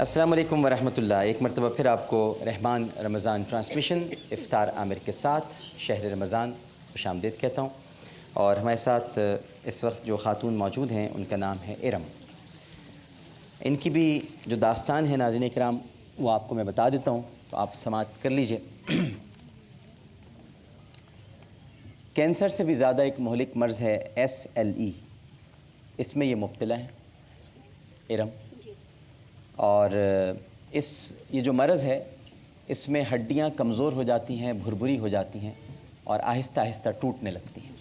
السلام علیکم ورحمۃ اللہ۔ ایک مرتبہ پھر آپ کو رحمان رمضان ٹرانسمیشن افطار عامر کے ساتھ شہر رمضان خوش آمدید کہتا ہوں، اور ہمارے ساتھ اس وقت جو خاتون موجود ہیں ان کا نام ہے ارم۔ ان کی بھی جو داستان ہے ناظرین کرام وہ آپ کو میں بتا دیتا ہوں، تو آپ سماعت کر لیجئے۔ کینسر سے بھی زیادہ ایک مہلک مرض ہے SLE، اس میں یہ مبتلا ہے ارم، اور یہ جو مرض ہے اس میں ہڈیاں کمزور ہو جاتی ہیں، بھربھری ہو جاتی ہیں اور آہستہ آہستہ ٹوٹنے لگتی ہیں۔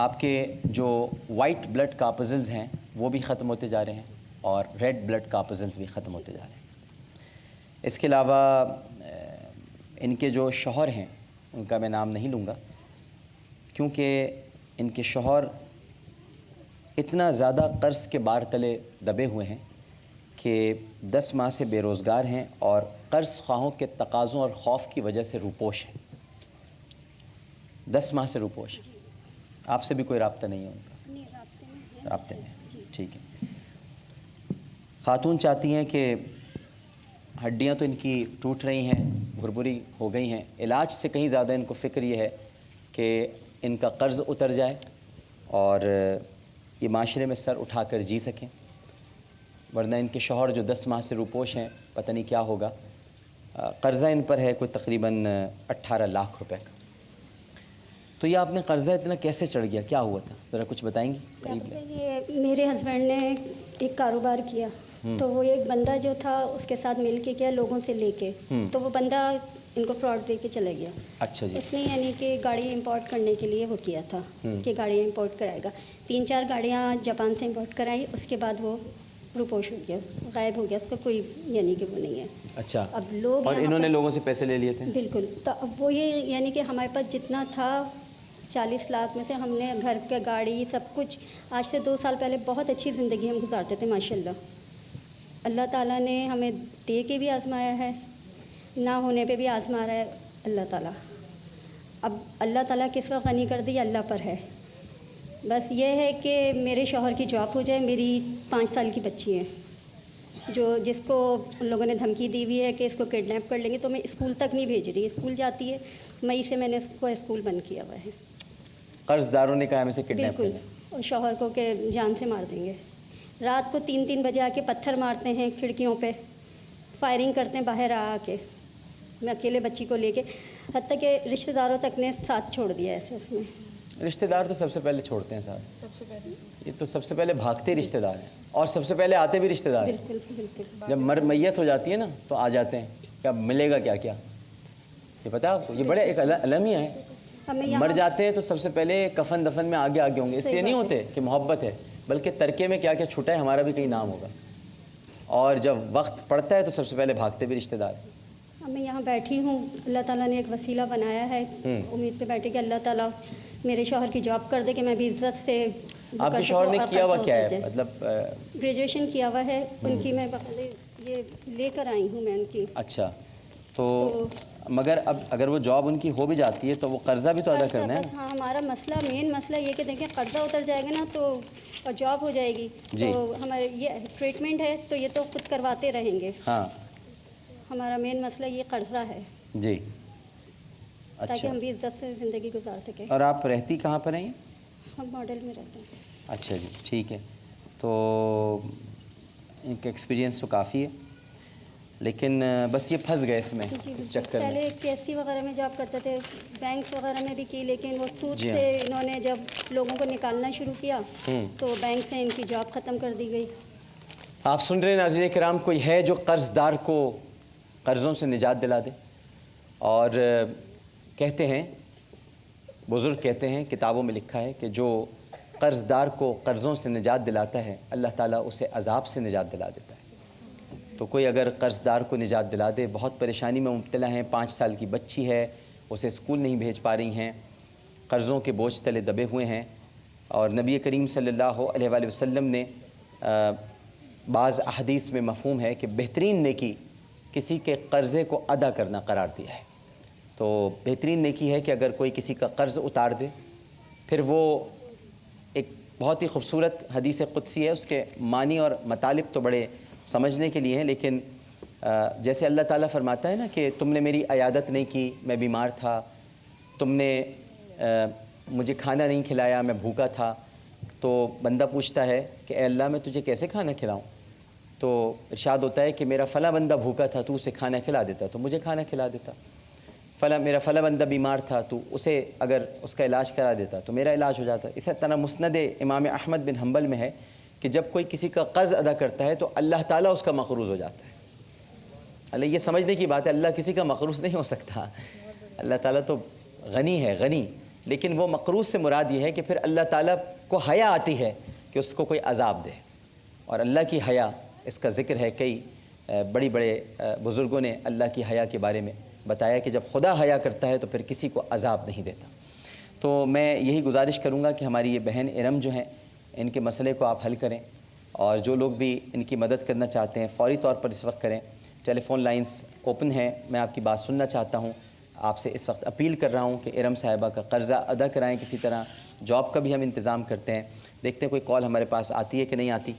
آپ کے جو وائٹ بلڈ کارپزلز ہیں وہ بھی ختم ہوتے جا رہے ہیں اور ریڈ بلڈ کارپزلز بھی ختم ہوتے جا رہے ہیں۔ اس کے علاوہ ان کے جو شوہر ہیں ان کا میں نام نہیں لوں گا، کیونکہ ان کے شوہر اتنا زیادہ قرض کے بار تلے دبے ہوئے ہیں کہ 10 ماہ سے بے روزگار ہیں اور قرض خواہوں کے تقاضوں اور خوف کی وجہ سے روپوش ہیں۔ 10 ماہ سے روپوش ہیں۔ آپ سے بھی کوئی رابطہ نہیں ہے ان کا؟ نہیں، رابطے میں، ٹھیک ہے۔ خاتون چاہتی ہیں کہ ہڈیاں تو ان کی ٹوٹ رہی ہیں، بھربھری ہو گئی ہیں، علاج سے کہیں زیادہ ان کو فکر یہ ہے کہ ان کا قرض اتر جائے اور یہ معاشرے میں سر اٹھا کر جی سکیں، ورنہ ان کے شوہر جو 10 ماہ سے روپوش ہیں پتہ نہیں کیا ہوگا۔ قرضہ ان پر ہے کوئی تقریباً 18 لاکھ روپے کا۔ تو یہ آپ نے قرضہ اتنا کیسے چڑھ گیا، کیا ہوا تھا، ذرا کچھ بتائیں گی؟ یہ میرے ہسبینڈ نے ایک کاروبار کیا، تو وہ ایک بندہ جو تھا اس کے ساتھ مل کے کیا، لوگوں سے لے کے، تو وہ بندہ ان کو فراڈ دے کے چلا گیا۔ اچھا جی۔ اس نے یعنی کہ گاڑی امپورٹ کرنے کے لیے وہ کیا تھا کہ گاڑی امپورٹ کرائے گا، 3-4 گاڑیاں جاپان سے امپورٹ کرائی، اس کے بعد وہ روپوش ہو گیا، غائب ہو گیا، اس کا کوئی یعنی کہ وہ نہیں ہے۔ اچھا، اب لوگ اور انہوں نے لوگوں سے پیسے لے لیے تھے؟ بالکل۔ تو اب وہ یہ یعنی کہ ہمارے پاس جتنا تھا 40 لاکھ میں سے ہم نے گھر کا گاڑی سب کچھ، آج سے 2 سال پہلے بہت اچھی زندگی ہم گزارتے تھے ماشاءاللہ۔ اللہ تعالیٰ نے ہمیں دے کے بھی آزمایا ہے، نہ ہونے پہ بھی آزما رہا ہے اللہ تعالیٰ۔ اب اللہ تعالیٰ کس وقت غنی کر دے یہ اللہ پر ہے۔ بس یہ ہے کہ میرے شوہر کی جاب ہو جائے۔ میری 5 سال کی بچی ہے جس کو ان لوگوں نے دھمکی دی ہوئی ہے کہ اس کو کڈنیپ کر لیں گے، تو میں اسکول تک نہیں بھیج رہی۔ اسکول جاتی ہے، مئی سے میں نے اس کو اسکول بند کیا ہوا ہے۔ قرض داروں نے کہا ہمیں سے کڈنیپ بالکل، کرنا، اور شوہر کو کہ جان سے مار دیں گے۔ رات کو 3 بجے آ کے پتھر مارتے ہیں کھڑکیوں پہ، فائرنگ کرتے ہیں باہر آ کے، میں اکیلے بچی کو لے کے، حتیٰ کہ رشتہ داروں تک نے ساتھ چھوڑ دیا ایسے اس میں۔ رشتہ دار تو سب سے پہلے چھوڑتے ہیں صاحب، یہ تو سب سے پہلے بھاگتے رشتہ دار ہیں، اور سب سے پہلے آتے بھی رشتہ دار ہیں۔ بالکل بالکل۔ جب میت ہو جاتی ہے نا تو آ جاتے ہیں کہ اب ملے گا کیا کیا، یہ پتہ ہے آپ کو، یہ بڑے ایک المیہ ہے۔ مر جاتے ہیں تو سب سے پہلے کفن دفن میں آگے آگے ہوں گے، اس لیے نہیں ہوتے کہ محبت ہے، بلکہ ترکے میں کیا کیا چھٹا ہے، ہمارا بھی کہیں نام ہوگا، اور جب وقت پڑتا ہے تو سب سے پہلے بھاگتے بھی رشتہ دار ہیں۔ اب میں یہاں بیٹھی ہوں، اللہ تعالیٰ نے ایک وسیلہ بنایا ہے، امید پہ بیٹھے کہ اللہ تعالیٰ میرے شوہر کی جاب کر دے کہ میں بھی عزت سے۔ آپ کے شوہر نے کیا ہوا کیا ہے، مطلب گریجویشن کیا ہوا ہے ان کی، میں یہ لے کر آئی ہوں میں ان کی۔ اچھا، تو مگر اب اگر وہ جاب ان کی ہو بھی جاتی ہے تو وہ قرضہ بھی تو ادا کرنا ہے نا۔ ہاں، ہمارا مسئلہ، مین مسئلہ یہ کہ دیکھیں قرضہ اتر جائے گا نا تو، اور جاب ہو جائے گی تو ہمارے یہ ٹریٹمنٹ ہے تو یہ تو خود کرواتے رہیں گے۔ ہاں، ہمارا مین مسئلہ یہ قرضہ ہے جی، تاکہ ہم بھی عزت سے زندگی گزار سکیں۔ اور آپ رہتی کہاں پر ہیں؟ ہم ماڈل میں رہتے ہیں۔ اچھا جی، ٹھیک ہے۔ تو ان کا ایکسپیرینس تو کافی ہے، لیکن بس یہ پھنس گئے اس میں، اس چکر میں۔ پہلے PSC وغیرہ میں جاب کرتے تھے، بینکس وغیرہ میں بھی کی، لیکن وہ سود سے انہوں نے جب لوگوں کو نکالنا شروع کیا تو بینک سے ان کی جاب ختم کر دی گئی۔ آپ سن رہے ہیں ناظرین کرام، کوئی ہے جو قرض دار کو قرضوں سے نجات دلا دے؟ اور کہتے ہیں، بزرگ کہتے ہیں، کتابوں میں لکھا ہے کہ جو قرض دار کو قرضوں سے نجات دلاتا ہے اللہ تعالیٰ اسے عذاب سے نجات دلا دیتا ہے۔ تو کوئی اگر قرض دار کو نجات دلا دے، بہت پریشانی میں مبتلا ہیں، 5 سال کی بچی ہے، اسے اسکول نہیں بھیج پا رہی ہیں، قرضوں کے بوجھ تلے دبے ہوئے ہیں، اور نبی کریم صلی اللہ علیہ وآلہ وسلم نے بعض احادیث میں مفہوم ہے کہ بہترین نیکی کسی کے قرضے کو ادا کرنا قرار دیا ہے۔ تو بہترین نیکی ہے کہ اگر کوئی کسی کا قرض اتار دے، پھر وہ ایک بہت ہی خوبصورت حدیث قدسی ہے، اس کے معنی اور مطالب تو بڑے سمجھنے کے لیے ہیں، لیکن جیسے اللہ تعالیٰ فرماتا ہے نا کہ تم نے میری عیادت نہیں کی، میں بیمار تھا، تم نے مجھے کھانا نہیں کھلایا، میں بھوکا تھا، تو بندہ پوچھتا ہے کہ اے اللہ میں تجھے کیسے کھانا کھلاؤں؟ تو ارشاد ہوتا ہے کہ میرا فلاں بندہ بھوکا تھا، تو اسے کھانا کھلا دیتا، تو مجھے کھانا کھلا دیتا، میرا فلاں بندہ بیمار تھا، تو اسے اگر اس کا علاج کرا دیتا تو میرا علاج ہو جاتا۔ اسی طرح مسند امام احمد بن حنبل میں ہے کہ جب کوئی کسی کا قرض ادا کرتا ہے تو اللہ تعالیٰ اس کا مقروض ہو جاتا ہے۔ اللہ یہ سمجھنے کی بات ہے، اللہ کسی کا مقروض نہیں ہو سکتا، اللہ تعالیٰ تو غنی ہے، غنی، لیکن وہ مقروض سے مراد یہ ہے کہ پھر اللہ تعالیٰ کو حیا آتی ہے کہ اس کو کوئی عذاب دے، اور اللہ کی حیا، اس کا ذکر ہے کئی بڑے بزرگوں نے اللہ کی حیا کے بارے میں بتایا کہ جب خدا حیا کرتا ہے تو پھر کسی کو عذاب نہیں دیتا۔ تو میں یہی گزارش کروں گا کہ ہماری یہ بہن ارم جو ہیں، ان کے مسئلے کو آپ حل کریں، اور جو لوگ بھی ان کی مدد کرنا چاہتے ہیں فوری طور پر اس وقت کریں۔ ٹیلی فون لائنز اوپن ہیں، میں آپ کی بات سننا چاہتا ہوں، آپ سے اس وقت اپیل کر رہا ہوں کہ ارم صاحبہ کا قرضہ ادا کرائیں کسی طرح، جاب کا بھی ہم انتظام کرتے ہیں، دیکھتے ہیں کوئی کال ہمارے پاس آتی ہے کہ نہیں آتی۔